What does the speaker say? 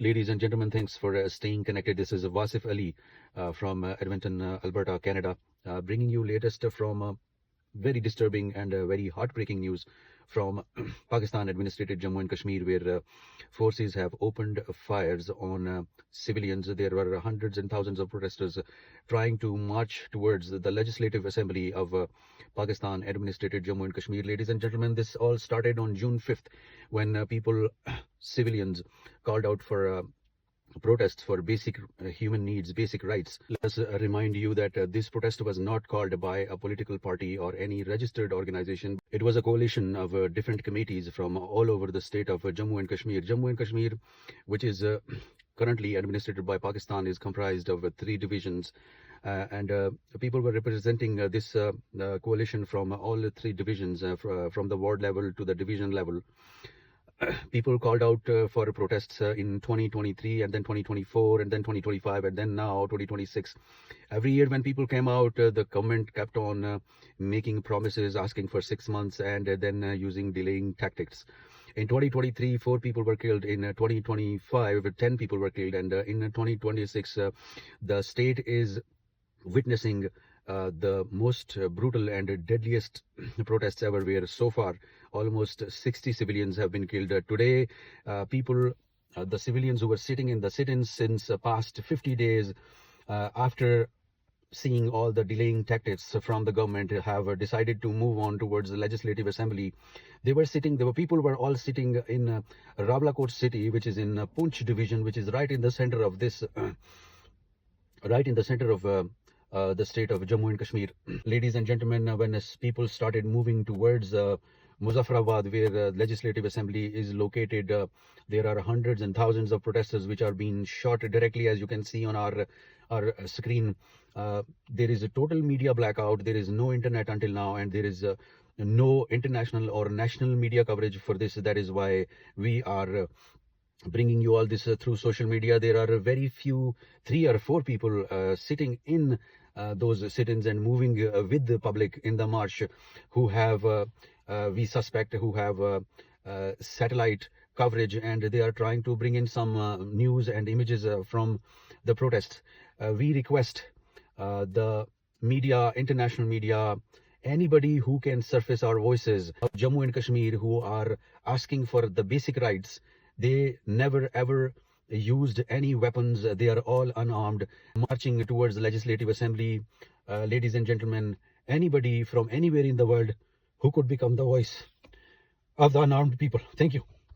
Ladies and gentlemen, thanks for staying connected. This is Wasif Ali from Edmonton, Alberta, Canada, bringing you latest from very disturbing and very heartbreaking news from Pakistan administrated Jammu and Kashmir, where forces have opened fires on civilians. There were hundreds and thousands of protesters trying to march towards the Legislative Assembly of Pakistan administrated Jammu and Kashmir. Ladies and gentlemen, this all started on June 5th when civilians called out for protests for basic human needs, basic rights. Let's remind you that this protest was not called by a political party or any registered organization. It was a coalition of different committees from all over the state of Jammu and Kashmir. Jammu and Kashmir, which is currently administered by Pakistan, is comprised of 3 divisions. And people were representing this coalition from all 3 divisions, from the ward level to the division level. People called out for protests in 2023 and then 2024 and then 2025 and then now 2026. Every year when people came out, the government kept on making promises, asking for 6 months and then using delaying tactics. In 2023, 4 people were killed. In 2025, 10 people were killed. And in 2026, the state is witnessing the most brutal and deadliest protests ever, where so far almost 60 civilians have been killed. Today, the civilians who were sitting in the sit-ins since past 50 days, after seeing all the delaying tactics from the government, have decided to move on towards the Legislative Assembly. People were all sitting in Rawalakot city, which is in Poonch division, which is right in the center of this, the state of Jammu and Kashmir. Ladies and gentlemen, when people started moving towards Muzaffarabad, where the Legislative Assembly is located, there are hundreds and thousands of protesters which are being shot directly, as you can see on our screen. There is a total media blackout. There is no internet until now, and there is no international or national media coverage for this. That is why we are bringing you all this through social media. There are very few, 3 or 4 people sitting in those sit-ins and moving with the public in the march, who have we suspect who have satellite coverage, and they are trying to bring in some news and images from the protests. We request the media, international media, anybody who can surface our voices of Jammu and Kashmir, who are asking for the basic rights. They never ever used any weapons. They are all unarmed, marching towards the Legislative Assembly. Ladies and gentlemen, anybody from anywhere in the world who could become the voice of the unarmed people. Thank you.